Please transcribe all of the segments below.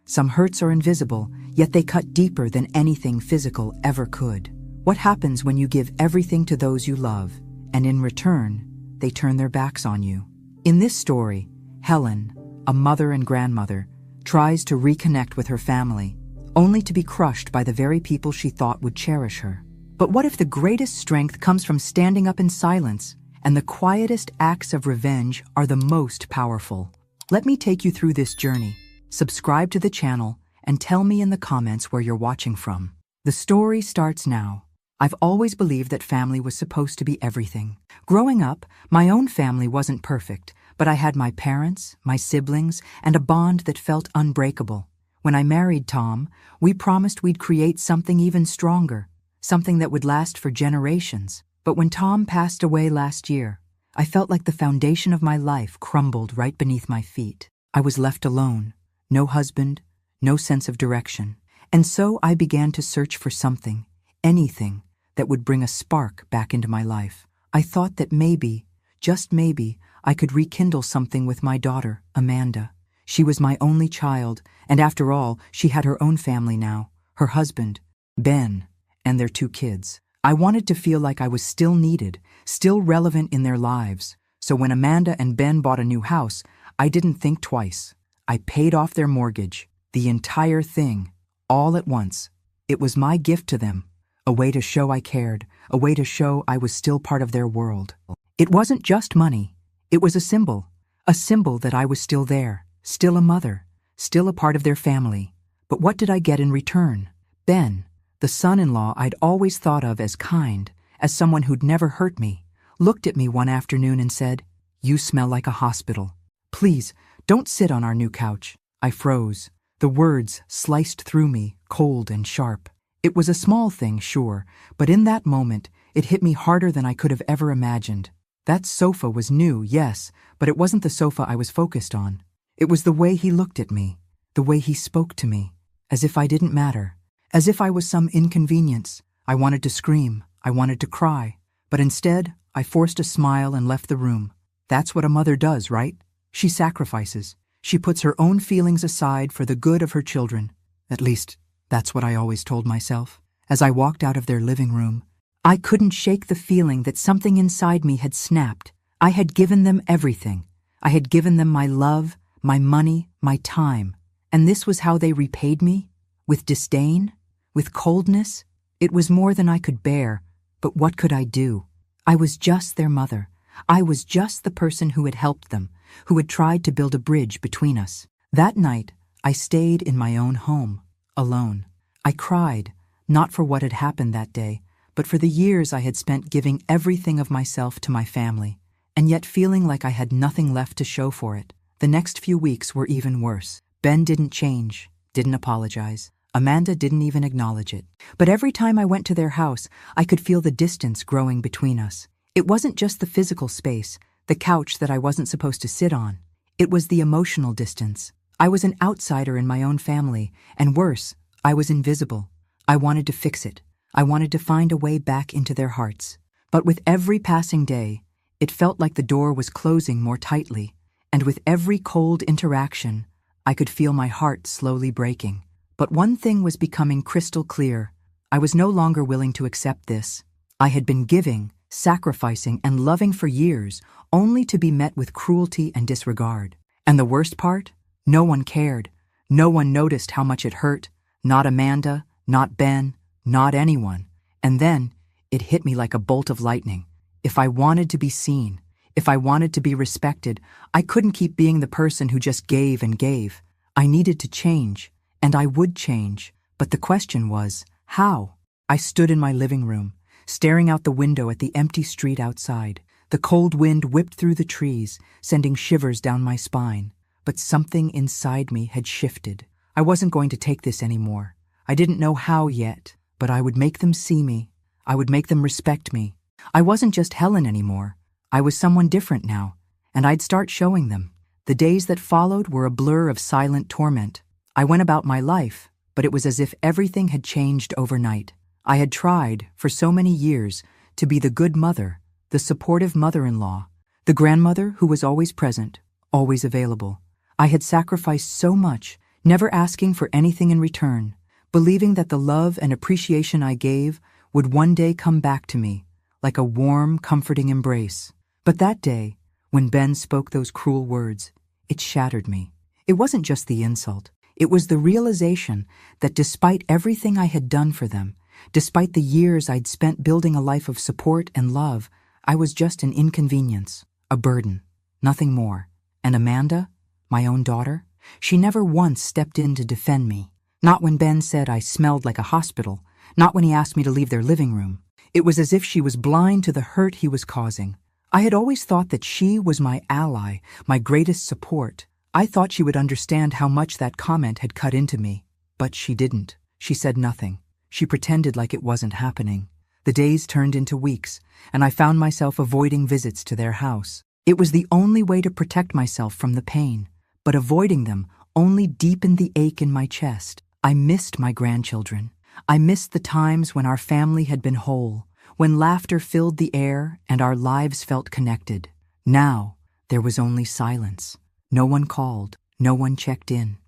Some hurts are invisible, yet they cut deeper than anything physical ever could. What happens when you give everything to those you love, and in return, they turn their backs on you? In this story, Helen, a mother and grandmother, tries to reconnect with her family, only to be crushed by the very people she thought would cherish her. But what if the greatest strength comes from standing up in silence, and the quietest acts of revenge are the most powerful? Let me take you through this journey. Subscribe to the channel and tell me in the comments where you're watching from. The story starts now. I've always believed that family was supposed to be everything. Growing up, my own family wasn't perfect, but I had my parents, my siblings, and a bond that felt unbreakable. When I married Tom, we promised we'd create something even stronger, something that would last for generations. But when Tom passed away last year, I felt like the foundation of my life crumbled right beneath my feet. I was left alone. No husband, no sense of direction. And so I began to search for something, anything, that would bring a spark back into my life. I thought that maybe, just maybe, I could rekindle something with my daughter, Amanda. She was my only child, and after all, she had her own family now, her husband, Ben, and their 2 kids. I wanted to feel like I was still needed, still relevant in their lives. So when Amanda and Ben bought a new house, I didn't think twice. I paid off their mortgage, the entire thing, all at once. It was my gift to them, a way to show I cared, a way to show I was still part of their world. It wasn't just money. It was a symbol that I was still there, still a mother, still a part of their family. But what did I get in return? Ben, the son-in-law I'd always thought of as kind, as someone who'd never hurt me, looked at me one afternoon and said, "You smell like a hospital. Please, don't sit on our new couch." I froze. The words sliced through me, cold and sharp. It was a small thing, sure, but in that moment, it hit me harder than I could have ever imagined. That sofa was new, yes, but it wasn't the sofa I was focused on. It was the way he looked at me, the way he spoke to me, as if I didn't matter, as if I was some inconvenience. I wanted to scream, I wanted to cry, but instead, I forced a smile and left the room. That's what a mother does, right? She sacrifices. She puts her own feelings aside for the good of her children. At least, that's what I always told myself. As I walked out of their living room, I couldn't shake the feeling that something inside me had snapped. I had given them everything. I had given them my love, my money, my time. And this was how they repaid me? With disdain? With coldness? It was more than I could bear, but what could I do? I was just their mother. I was just the person who had helped them, who had tried to build a bridge between us. That night, I stayed in my own home, alone. I cried, not for what had happened that day, but for the years I had spent giving everything of myself to my family, and yet feeling like I had nothing left to show for it. The next few weeks were even worse. Ben didn't change, didn't apologize. Amanda didn't even acknowledge it. But every time I went to their house, I could feel the distance growing between us. It wasn't just the physical space, the couch that I wasn't supposed to sit on. It was the emotional distance. I was an outsider in my own family, and worse, I was invisible. I wanted to fix it. I wanted to find a way back into their hearts. But with every passing day, it felt like the door was closing more tightly, and with every cold interaction, I could feel my heart slowly breaking. But one thing was becoming crystal clear. I was no longer willing to accept this. I had been giving, sacrificing, and loving for years, only to be met with cruelty and disregard. And the worst part? No one cared. No one noticed how much it hurt. Not Amanda, not Ben, not anyone. And then, it hit me like a bolt of lightning. If I wanted to be seen, if I wanted to be respected, I couldn't keep being the person who just gave and gave. I needed to change, and I would change. But the question was, how? I stood in my living room, staring out the window at the empty street outside. The cold wind whipped through the trees, sending shivers down my spine. But something inside me had shifted. I wasn't going to take this anymore. I didn't know how yet, but I would make them see me. I would make them respect me. I wasn't just Helen anymore. I was someone different now, and I'd start showing them. The days that followed were a blur of silent torment. I went about my life, but it was as if everything had changed overnight. I had tried, for so many years, to be the good mother, the supportive mother-in-law, the grandmother who was always present, always available. I had sacrificed so much, never asking for anything in return, believing that the love and appreciation I gave would one day come back to me, like a warm, comforting embrace. But that day, when Ben spoke those cruel words, it shattered me. It wasn't just the insult. It was the realization that despite everything I had done for them, despite the years I'd spent building a life of support and love, I was just an inconvenience, a burden, nothing more. And Amanda, my own daughter, she never once stepped in to defend me. Not when Ben said I smelled like a hospital, not when he asked me to leave their living room. It was as if she was blind to the hurt he was causing. I had always thought that she was my ally, my greatest support. I thought she would understand how much that comment had cut into me. But she didn't. She said nothing. She pretended like it wasn't happening. The days turned into weeks, and I found myself avoiding visits to their house. It was the only way to protect myself from the pain, but avoiding them only deepened the ache in my chest. I missed my grandchildren. I missed the times when our family had been whole, when laughter filled the air and our lives felt connected. Now, there was only silence. No one called, no one checked in.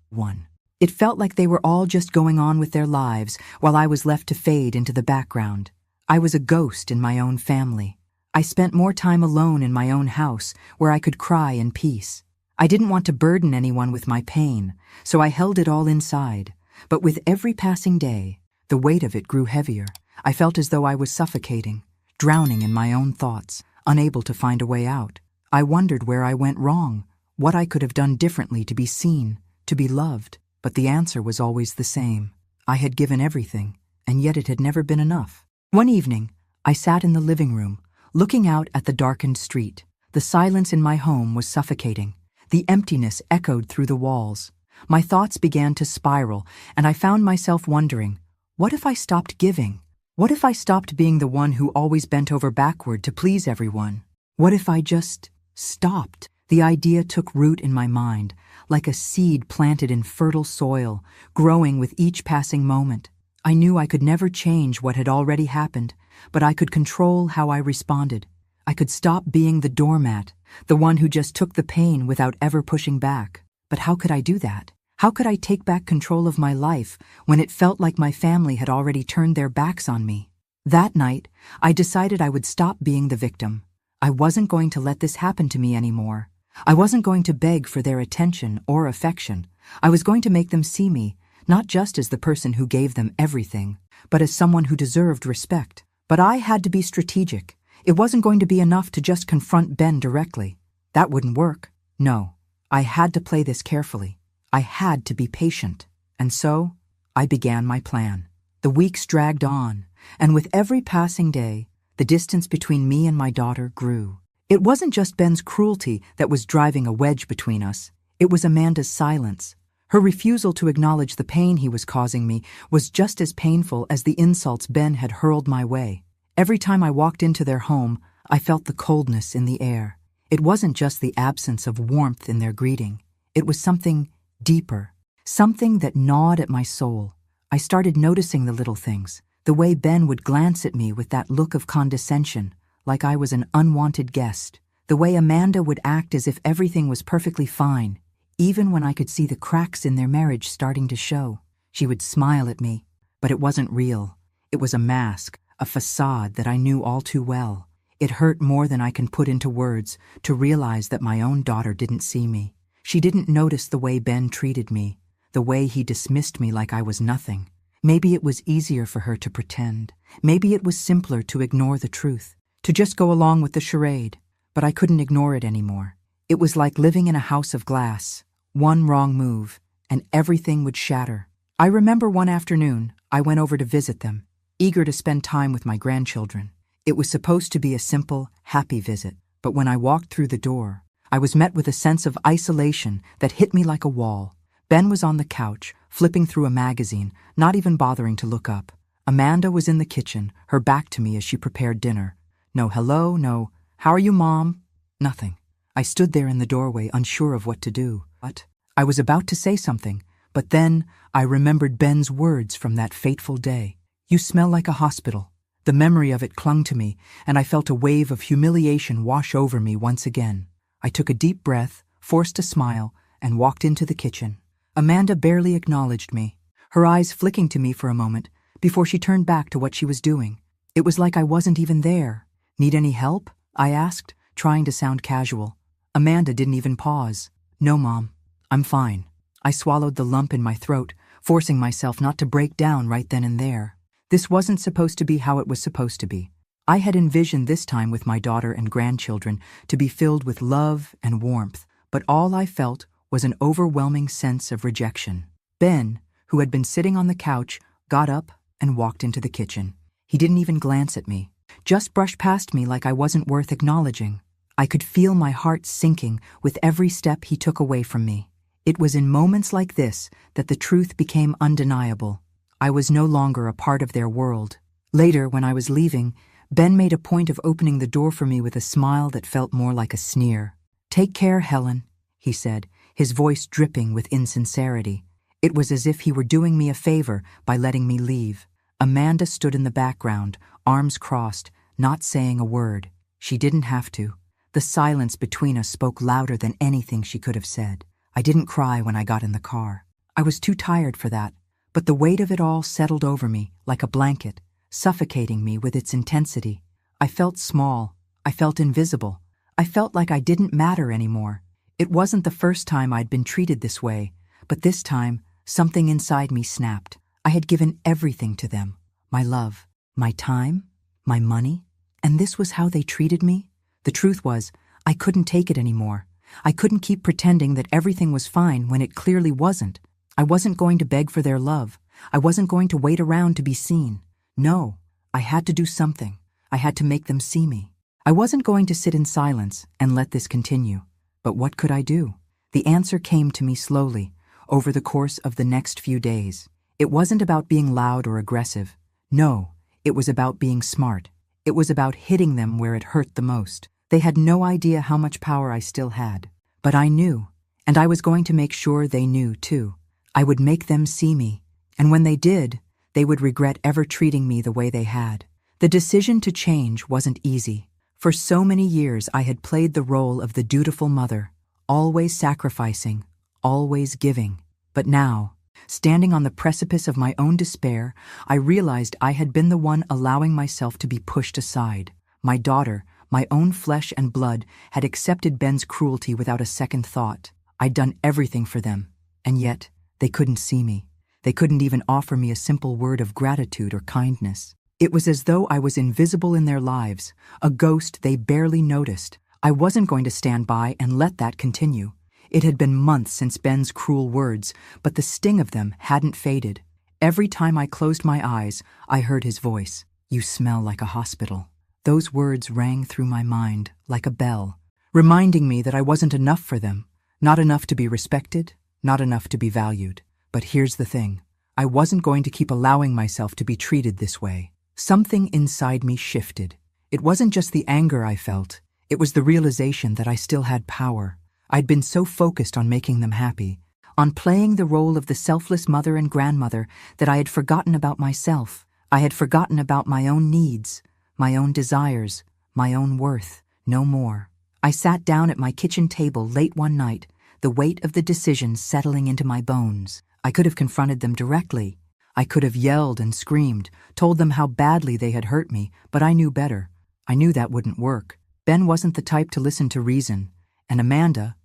It felt like they were all just going on with their lives while I was left to fade into the background. I was a ghost in my own family. I spent more time alone in my own house where I could cry in peace. I didn't want to burden anyone with my pain, so I held it all inside. But with every passing day, the weight of it grew heavier. I felt as though I was suffocating, drowning in my own thoughts, unable to find a way out. I wondered where I went wrong, what I could have done differently to be seen, to be loved. But the answer was always the same. I had given everything, and yet it had never been enough. One evening, I sat in the living room, looking out at the darkened street. The silence in my home was suffocating. The emptiness echoed through the walls. My thoughts began to spiral, and I found myself wondering, what if I stopped giving? What if I stopped being the one who always bent over backward to please everyone? What if I just stopped? The idea took root in my mind, like a seed planted in fertile soil, growing with each passing moment. I knew I could never change what had already happened, but I could control how I responded. I could stop being the doormat, the one who just took the pain without ever pushing back. But how could I do that? How could I take back control of my life when it felt like my family had already turned their backs on me? That night, I decided I would stop being the victim. I wasn't going to let this happen to me anymore. I wasn't going to beg for their attention or affection. I was going to make them see me, not just as the person who gave them everything, but as someone who deserved respect. But I had to be strategic. It wasn't going to be enough to just confront Ben directly. That wouldn't work. No, I had to play this carefully. I had to be patient. And so, I began my plan. The weeks dragged on, and with every passing day, the distance between me and my daughter grew. It wasn't just Ben's cruelty that was driving a wedge between us. It was Amanda's silence. Her refusal to acknowledge the pain he was causing me was just as painful as the insults Ben had hurled my way. Every time I walked into their home, I felt the coldness in the air. It wasn't just the absence of warmth in their greeting. It was something deeper, something that gnawed at my soul. I started noticing the little things, the way Ben would glance at me with that look of condescension, like I was an unwanted guest, the way Amanda would act as if everything was perfectly fine, even when I could see the cracks in their marriage starting to show. She would smile at me, but it wasn't real. It was a mask, a facade that I knew all too well. It hurt more than I can put into words to realize that my own daughter didn't see me. She didn't notice the way Ben treated me, the way he dismissed me like I was nothing. Maybe it was easier for her to pretend. Maybe it was simpler to ignore the truth, to just go along with the charade. But I couldn't ignore it anymore. It was like living in a house of glass. One wrong move, and everything would shatter. I remember one afternoon, I went over to visit them, eager to spend time with my grandchildren. It was supposed to be a simple, happy visit, but when I walked through the door, I was met with a sense of isolation that hit me like a wall. Ben was on the couch, flipping through a magazine, not even bothering to look up. Amanda was in the kitchen, her back to me as she prepared dinner. No hello, no, how are you, Mom? Nothing. I stood there in the doorway, unsure of what to do. But I was about to say something, but then I remembered Ben's words from that fateful day. You smell like a hospital. The memory of it clung to me, and I felt a wave of humiliation wash over me once again. I took a deep breath, forced a smile, and walked into the kitchen. Amanda barely acknowledged me, her eyes flicking to me for a moment before she turned back to what she was doing. It was like I wasn't even there. Need any help? I asked, trying to sound casual. Amanda didn't even pause. No, Mom. I'm fine. I swallowed the lump in my throat, forcing myself not to break down right then and there. This wasn't supposed to be how it was supposed to be. I had envisioned this time with my daughter and grandchildren to be filled with love and warmth, but all I felt was an overwhelming sense of rejection. Ben, who had been sitting on the couch, got up and walked into the kitchen. He didn't even glance at me, just brushed past me like I wasn't worth acknowledging. I could feel my heart sinking with every step he took away from me. It was in moments like this that the truth became undeniable. I was no longer a part of their world. Later, when I was leaving, Ben made a point of opening the door for me with a smile that felt more like a sneer. "Take care, Helen," he said, his voice dripping with insincerity. It was as if he were doing me a favor by letting me leave. Amanda stood in the background, arms crossed, not saying a word. She didn't have to. The silence between us spoke louder than anything she could have said. I didn't cry when I got in the car. I was too tired for that, but the weight of it all settled over me like a blanket, suffocating me with its intensity. I felt small. I felt invisible. I felt like I didn't matter anymore. It wasn't the first time I'd been treated this way, but this time, something inside me snapped. I had given everything to them. My love, my time, my money, and this was how they treated me? The truth was, I couldn't take it anymore. I couldn't keep pretending that everything was fine when it clearly wasn't. I wasn't going to beg for their love. I wasn't going to wait around to be seen. No, I had to do something. I had to make them see me. I wasn't going to sit in silence and let this continue. But what could I do? The answer came to me slowly, over the course of the next few days. It wasn't about being loud or aggressive. No, it was about being smart. It was about hitting them where it hurt the most. They had no idea how much power I still had. But I knew, and I was going to make sure they knew too. I would make them see me, and when they did, they would regret ever treating me the way they had. The decision to change wasn't easy. For so many years I had played the role of the dutiful mother, always sacrificing, always giving. But now, standing on the precipice of my own despair, I realized I had been the one allowing myself to be pushed aside. My daughter, my own flesh and blood, had accepted Ben's cruelty without a second thought. I'd done everything for them, and yet they couldn't see me. They couldn't even offer me a simple word of gratitude or kindness. It was as though I was invisible in their lives, a ghost they barely noticed. I wasn't going to stand by and let that continue. It had been months since Ben's cruel words, but the sting of them hadn't faded. Every time I closed my eyes, I heard his voice. "You smell like a hospital." Those words rang through my mind like a bell, reminding me that I wasn't enough for them, not enough to be respected, not enough to be valued. But here's the thing. I wasn't going to keep allowing myself to be treated this way. Something inside me shifted. It wasn't just the anger I felt. It was the realization that I still had power. I'd been so focused on making them happy, on playing the role of the selfless mother and grandmother, that I had forgotten about myself. I had forgotten about my own needs, my own desires, my own worth. No more. I sat down at my kitchen table late one night, the weight of the decision settling into my bones. I could have confronted them directly. I could have yelled and screamed, told them how badly they had hurt me, but I knew better. I knew that wouldn't work. Ben wasn't the type to listen to reason. And Amanda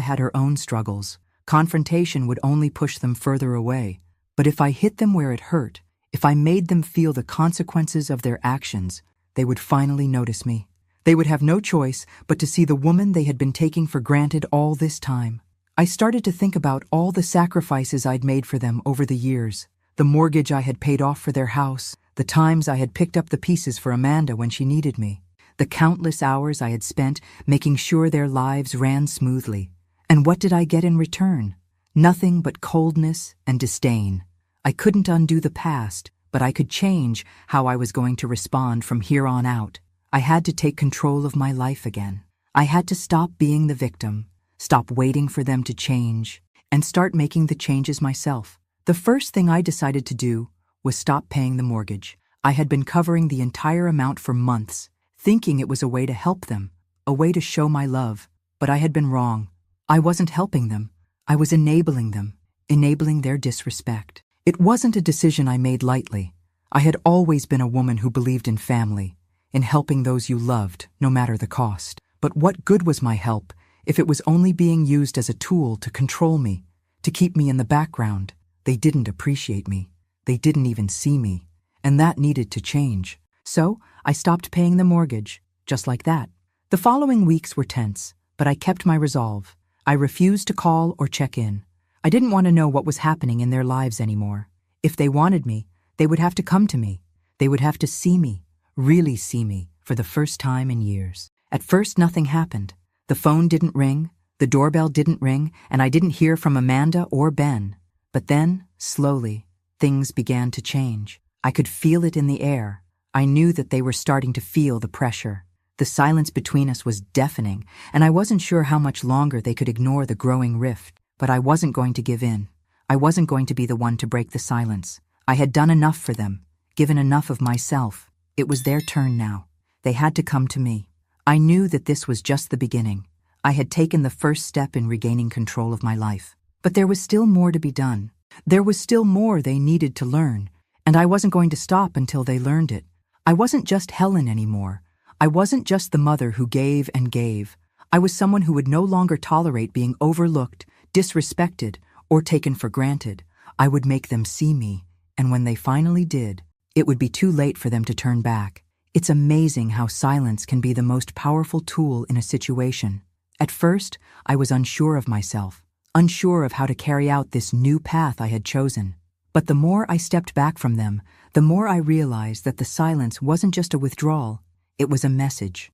had her own struggles. Confrontation would only push them further away. But if I hit them where it hurt, if I made them feel the consequences of their actions, they would finally notice me. They would have no choice but to see the woman they had been taking for granted all this time. I started to think about all the sacrifices I'd made for them over the years, the mortgage I had paid off for their house, the times I had picked up the pieces for Amanda when she needed me, the countless hours I had spent making sure their lives ran smoothly. And what did I get in return? Nothing but coldness and disdain. I couldn't undo the past, but I could change how I was going to respond from here on out. I had to take control of my life again. I had to stop being the victim, stop waiting for them to change, and start making the changes myself. The first thing I decided to do was stop paying the mortgage. I had been covering the entire amount for months, thinking it was a way to help them, a way to show my love. But I had been wrong. I wasn't helping them. I was enabling them, enabling their disrespect. It wasn't a decision I made lightly. I had always been a woman who believed in family, in helping those you loved, no matter the cost. But what good was my help if it was only being used as a tool to control me, to keep me in the background? They didn't appreciate me. They didn't even see me. And that needed to change. So I stopped paying the mortgage, just like that. The following weeks were tense, but I kept my resolve. I refused to call or check in. I didn't want to know what was happening in their lives anymore. If they wanted me, they would have to come to me. They would have to see me, really see me, for the first time in years. At first, nothing happened. The phone didn't ring, the doorbell didn't ring, and I didn't hear from Amanda or Ben. But then, slowly, things began to change. I could feel it in the air. I knew that they were starting to feel the pressure. The silence between us was deafening, and I wasn't sure how much longer they could ignore the growing rift. But I wasn't going to give in. I wasn't going to be the one to break the silence. I had done enough for them, given enough of myself. It was their turn now. They had to come to me. I knew that this was just the beginning. I had taken the first step in regaining control of my life. But there was still more to be done. There was still more they needed to learn, and I wasn't going to stop until they learned it. I wasn't just Helen anymore. I wasn't just the mother who gave and gave. I was someone who would no longer tolerate being overlooked, disrespected, or taken for granted. I would make them see me, and when they finally did, it would be too late for them to turn back. It's amazing how silence can be the most powerful tool in a situation. At first, I was unsure of myself, unsure of how to carry out this new path I had chosen. But the more I stepped back from them, the more I realized that the silence wasn't just a withdrawal, it was a message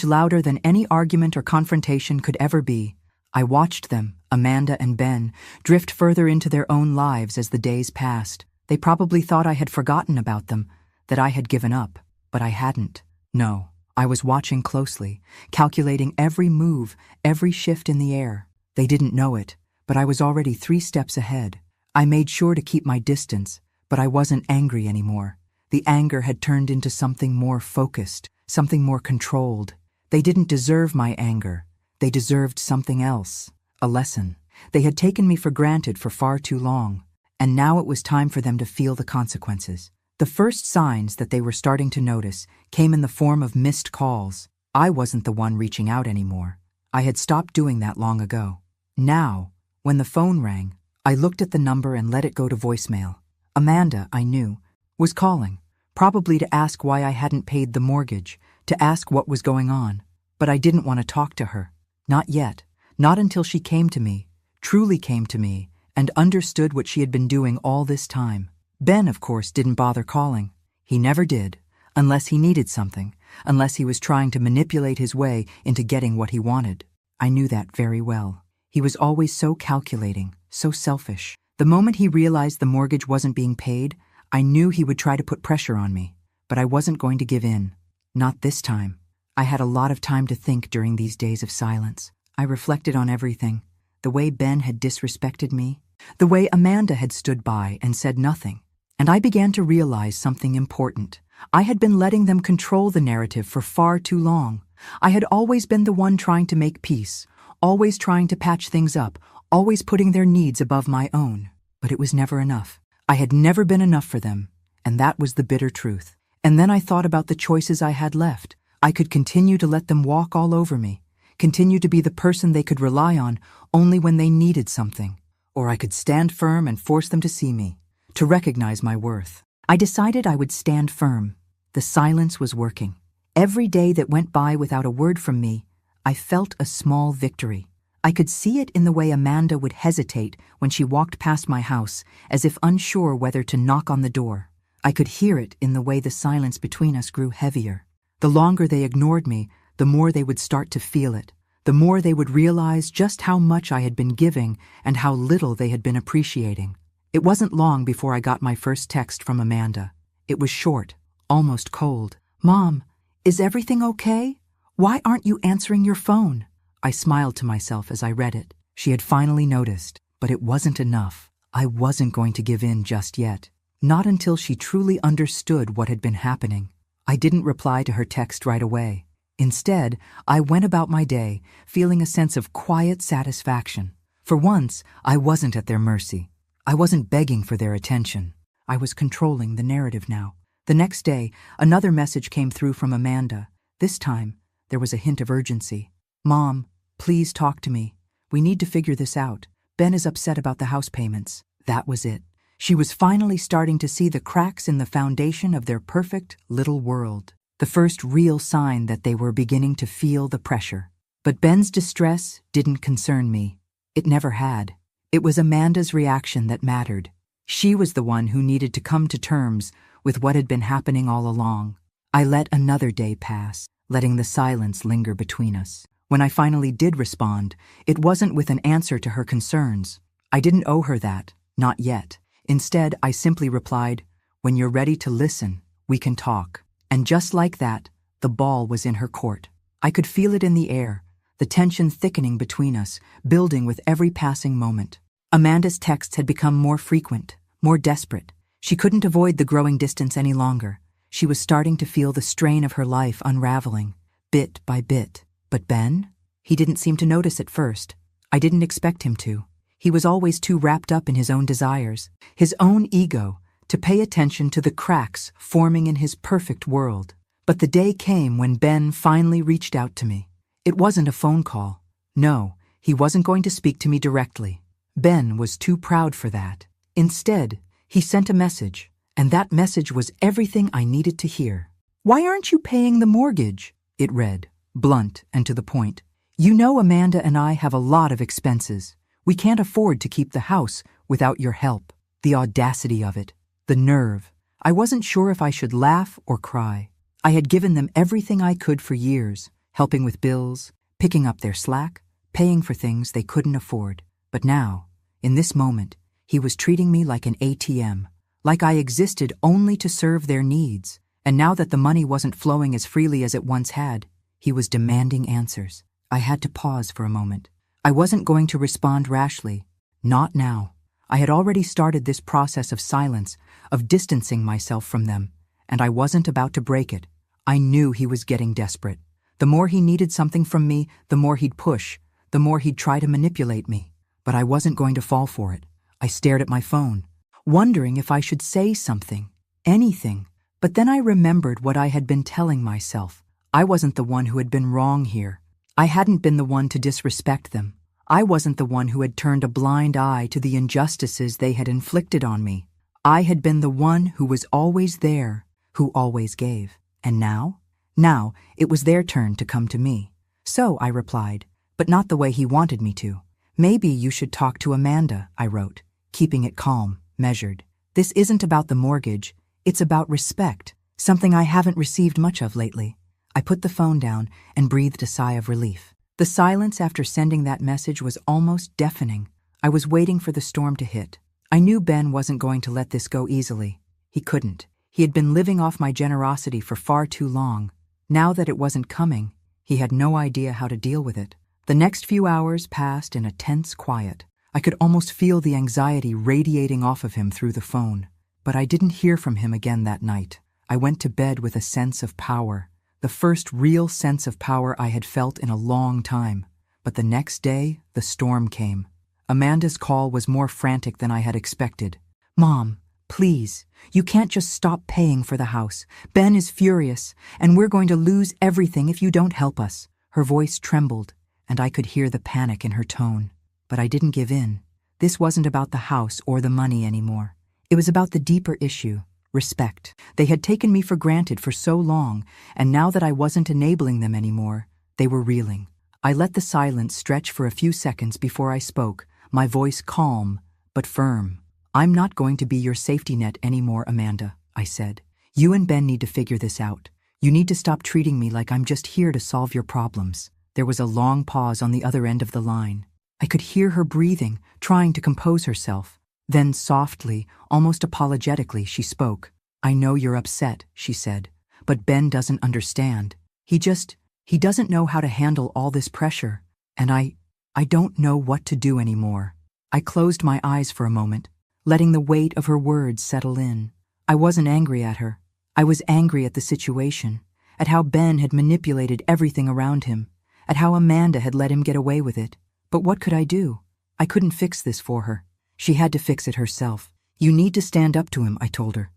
louder than any argument or confrontation could ever be. I watched them, Amanda and Ben, drift further into their own lives as the days passed. They probably thought I had forgotten about them, that I had given up, but I hadn't. No, I was watching closely, calculating every move, every shift in the air. They didn't know it, but I was already 3 steps ahead. I made sure to keep my distance, but I wasn't angry anymore. The anger had turned into something more focused, something more controlled. They didn't deserve my anger. They deserved something else, a lesson. They had taken me for granted for far too long, and now it was time for them to feel the consequences. The first signs that they were starting to notice came in the form of missed calls. I wasn't the one reaching out anymore. I had stopped doing that long ago. Now, when the phone rang, I looked at the number and let it go to voicemail. Amanda, I knew, was calling, probably to ask why I hadn't paid the mortgage, to ask what was going on. But I didn't want to talk to her. Not yet. Not until she came to me, truly came to me, and understood what she had been doing all this time. Ben, of course, didn't bother calling. He never did, unless he needed something, unless he was trying to manipulate his way into getting what he wanted. I knew that very well. He was always so calculating, so selfish. The moment he realized the mortgage wasn't being paid, I knew he would try to put pressure on me. But I wasn't going to give in. Not this time. I had a lot of time to think during these days of silence. I reflected on everything. The way Ben had disrespected me. The way Amanda had stood by and said nothing. And I began to realize something important. I had been letting them control the narrative for far too long. I had always been the one trying to make peace, always trying to patch things up, always putting their needs above my own. But it was never enough. I had never been enough for them, and that was the bitter truth. And then I thought about the choices I had left. I could continue to let them walk all over me, continue to be the person they could rely on only when they needed something. Or I could stand firm and force them to see me, to recognize my worth. I decided I would stand firm. The silence was working. Every day that went by without a word from me, I felt a small victory. I could see it in the way Amanda would hesitate when she walked past my house, as if unsure whether to knock on the door. I could hear it in the way the silence between us grew heavier. The longer they ignored me, the more they would start to feel it. The more they would realize just how much I had been giving and how little they had been appreciating. It wasn't long before I got my first text from Amanda. It was short, almost cold. "Mom, is everything okay? Why aren't you answering your phone?" I smiled to myself as I read it. She had finally noticed, but it wasn't enough. I wasn't going to give in just yet. Not until she truly understood what had been happening. I didn't reply to her text right away. Instead, I went about my day, feeling a sense of quiet satisfaction. For once, I wasn't at their mercy. I wasn't begging for their attention. I was controlling the narrative now. The next day, another message came through from Amanda. This time, there was a hint of urgency. "Mom, please talk to me. We need to figure this out. Ben is upset about the house payments." That was it. She was finally starting to see the cracks in the foundation of their perfect little world. The first real sign that they were beginning to feel the pressure. But Ben's distress didn't concern me. It never had. It was Amanda's reaction that mattered. She was the one who needed to come to terms with what had been happening all along. I let another day pass, letting the silence linger between us. When I finally did respond, it wasn't with an answer to her concerns. I didn't owe her that, not yet. Instead, I simply replied, "When you're ready to listen, we can talk." And just like that, the ball was in her court. I could feel it in the air, the tension thickening between us, building with every passing moment. Amanda's texts had become more frequent, more desperate. She couldn't avoid the growing distance any longer. She was starting to feel the strain of her life unraveling, bit by bit. But Ben? He didn't seem to notice at first. I didn't expect him to. He was always too wrapped up in his own desires, his own ego, to pay attention to the cracks forming in his perfect world. But the day came when Ben finally reached out to me. It wasn't a phone call. No, he wasn't going to speak to me directly. Ben was too proud for that. Instead, he sent a message, and that message was everything I needed to hear. "Why aren't you paying the mortgage?" it read, blunt and to the point. "You know Amanda and I have a lot of expenses. We can't afford to keep the house without your help." The audacity of it. The nerve. I wasn't sure if I should laugh or cry. I had given them everything I could for years, helping with bills, picking up their slack, paying for things they couldn't afford. But now, in this moment, he was treating me like an ATM, like I existed only to serve their needs. And now that the money wasn't flowing as freely as it once had, he was demanding answers. I had to pause for a moment. I wasn't going to respond rashly. Not now. I had already started this process of silence, of distancing myself from them, and I wasn't about to break it. I knew he was getting desperate. The more he needed something from me, the more he'd push, the more he'd try to manipulate me. But I wasn't going to fall for it. I stared at my phone, wondering if I should say something, anything. But then I remembered what I had been telling myself. I wasn't the one who had been wrong here. I hadn't been the one to disrespect them. I wasn't the one who had turned a blind eye to the injustices they had inflicted on me. I had been the one who was always there, who always gave. And now? Now, it was their turn to come to me. So I replied, but not the way he wanted me to. "Maybe you should talk to Amanda," I wrote, keeping it calm, measured. "This isn't about the mortgage, it's about respect, something I haven't received much of lately." I put the phone down and breathed a sigh of relief. The silence after sending that message was almost deafening. I was waiting for the storm to hit. I knew Ben wasn't going to let this go easily. He couldn't. He had been living off my generosity for far too long. Now that it wasn't coming, he had no idea how to deal with it. The next few hours passed in a tense quiet. I could almost feel the anxiety radiating off of him through the phone. But I didn't hear from him again that night. I went to bed with a sense of power. The first real sense of power I had felt in a long time. But the next day, the storm came. Amanda's call was more frantic than I had expected. "Mom, please, you can't just stop paying for the house. Ben is furious, and we're going to lose everything if you don't help us." Her voice trembled, and I could hear the panic in her tone. But I didn't give in. This wasn't about the house or the money anymore. It was about the deeper issue. Respect. They had taken me for granted for so long, and now that I wasn't enabling them anymore, they were reeling. I let the silence stretch for a few seconds before I spoke, my voice calm but firm. "I'm not going to be your safety net anymore, Amanda," I said. "You and Ben need to figure this out. You need to stop treating me like I'm just here to solve your problems." There was a long pause on the other end of the line. I could hear her breathing, trying to compose herself. Then softly, almost apologetically, she spoke. "I know you're upset," she said, "but Ben doesn't understand. He doesn't know how to handle all this pressure, and I don't know what to do anymore." I closed my eyes for a moment, letting the weight of her words settle in. I wasn't angry at her. I was angry at the situation, at how Ben had manipulated everything around him, at how Amanda had let him get away with it. But what could I do? I couldn't fix this for her. She had to fix it herself. You need to stand up to him, I told her.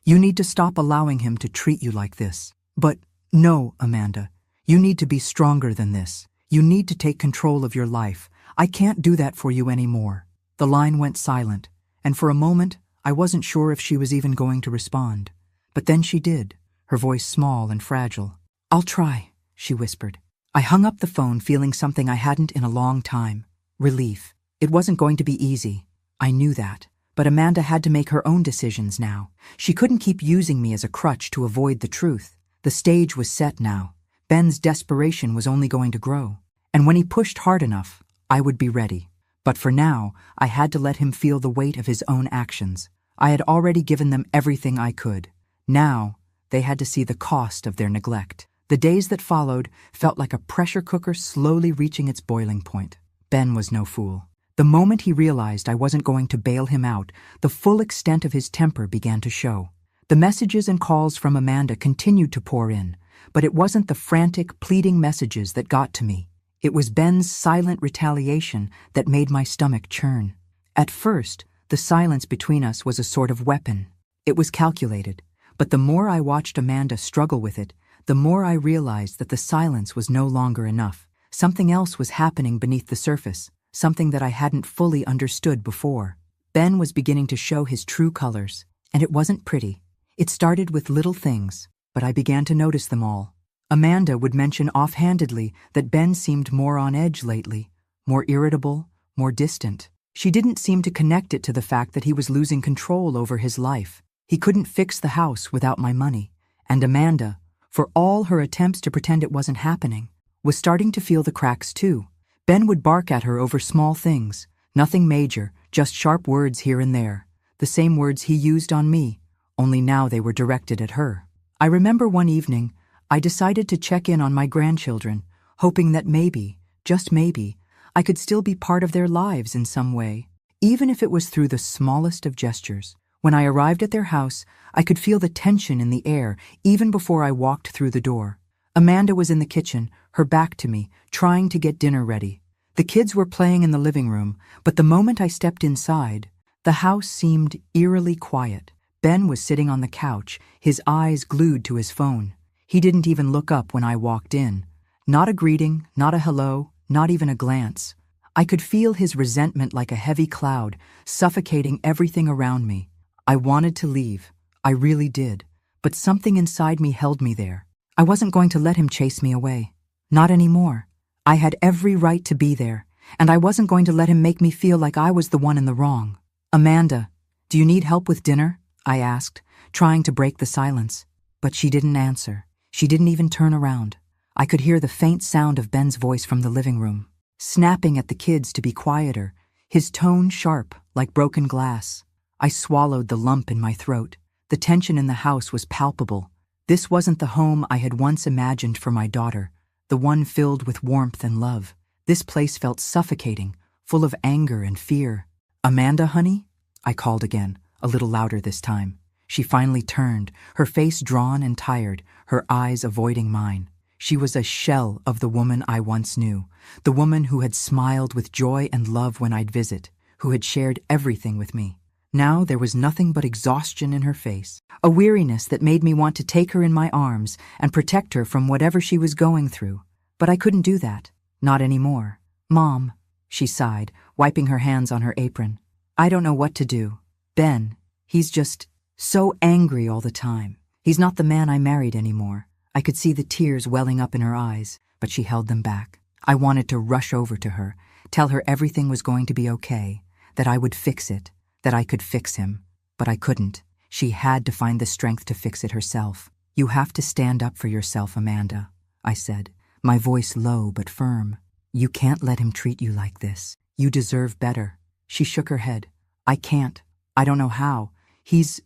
You need to stop allowing him to treat you like this. But no, Amanda, you need to be stronger than this. You need to take control of your life. I can't do that for you anymore. The line went silent, and for a moment, I wasn't sure if she was even going to respond. But then she did, her voice small and fragile. I'll try, she whispered. I hung up the phone feeling something I hadn't in a long time. Relief. It wasn't going to be easy. I knew that. But Amanda had to make her own decisions now. She couldn't keep using me as a crutch to avoid the truth. The stage was set now. Ben's desperation was only going to grow. And when he pushed hard enough, I would be ready. But for now, I had to let him feel the weight of his own actions. I had already given them everything I could. Now, they had to see the cost of their neglect. The days that followed felt like a pressure cooker slowly reaching its boiling point. Ben was no fool. The moment he realized I wasn't going to bail him out, the full extent of his temper began to show. The messages and calls from Amanda continued to pour in, but it wasn't the frantic, pleading messages that got to me. It was Ben's silent retaliation that made my stomach churn. At first, the silence between us was a sort of weapon. It was calculated, but the more I watched Amanda struggle with it, the more I realized that the silence was no longer enough. Something else was happening beneath the surface, something that I hadn't fully understood before. Ben was beginning to show his true colors, and it wasn't pretty. It started with little things, but I began to notice them all. Amanda would mention offhandedly that Ben seemed more on edge lately, more irritable, more distant. She didn't seem to connect it to the fact that he was losing control over his life. He couldn't fix the house without my money. And Amanda, for all her attempts to pretend it wasn't happening, was starting to feel the cracks too. Ben would bark at her over small things, nothing major, just sharp words here and there. The same words he used on me, only now they were directed at her. I remember one evening, I decided to check in on my grandchildren, hoping that maybe, just maybe, I could still be part of their lives in some way, even if it was through the smallest of gestures. When I arrived at their house, I could feel the tension in the air even before I walked through the door. Amanda was in the kitchen, her back to me, trying to get dinner ready. The kids were playing in the living room, but the moment I stepped inside, the house seemed eerily quiet. Ben was sitting on the couch, his eyes glued to his phone. He didn't even look up when I walked in. Not a greeting, not a hello, not even a glance. I could feel his resentment like a heavy cloud, suffocating everything around me. I wanted to leave. I really did. But something inside me held me there. I wasn't going to let him chase me away. Not anymore. I had every right to be there, and I wasn't going to let him make me feel like I was the one in the wrong. Amanda, do you need help with dinner? I asked, trying to break the silence. But she didn't answer. She didn't even turn around. I could hear the faint sound of Ben's voice from the living room, snapping at the kids to be quieter, his tone sharp, like broken glass. I swallowed the lump in my throat. The tension in the house was palpable. This wasn't the home I had once imagined for my daughter, the one filled with warmth and love. This place felt suffocating, full of anger and fear. Amanda, honey? I called again, a little louder this time. She finally turned, her face drawn and tired, her eyes avoiding mine. She was a shell of the woman I once knew, the woman who had smiled with joy and love when I'd visit, who had shared everything with me. Now there was nothing but exhaustion in her face, a weariness that made me want to take her in my arms and protect her from whatever she was going through. But I couldn't do that, not anymore. Mom, she sighed, wiping her hands on her apron. I don't know what to do. Ben, he's just so angry all the time. He's not the man I married anymore. I could see the tears welling up in her eyes, but she held them back. I wanted to rush over to her, tell her everything was going to be okay, that I would fix it, that I could fix him. But I couldn't. She had to find the strength to fix it herself. You have to stand up for yourself, Amanda, I said, my voice low but firm. You can't let him treat you like this. You deserve better. She shook her head. I can't. I don't know how. He's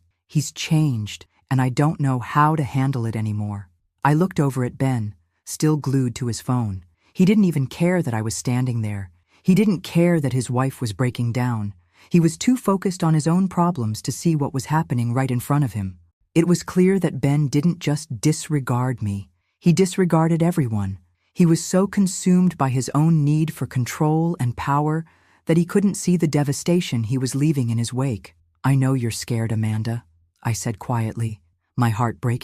changed, and I don't know how to handle it anymore. I looked over at Ben, still glued to his phone. He didn't even care that I was standing there. He didn't care that his wife was breaking down. He was too focused on his own problems to see what was happening right in front of him. It was clear that Ben didn't just disregard me. He disregarded everyone. He was so consumed by his own need for control and power that he couldn't see the devastation he was leaving in his wake. "I know you're scared, Amanda," I said quietly, my heart breaking.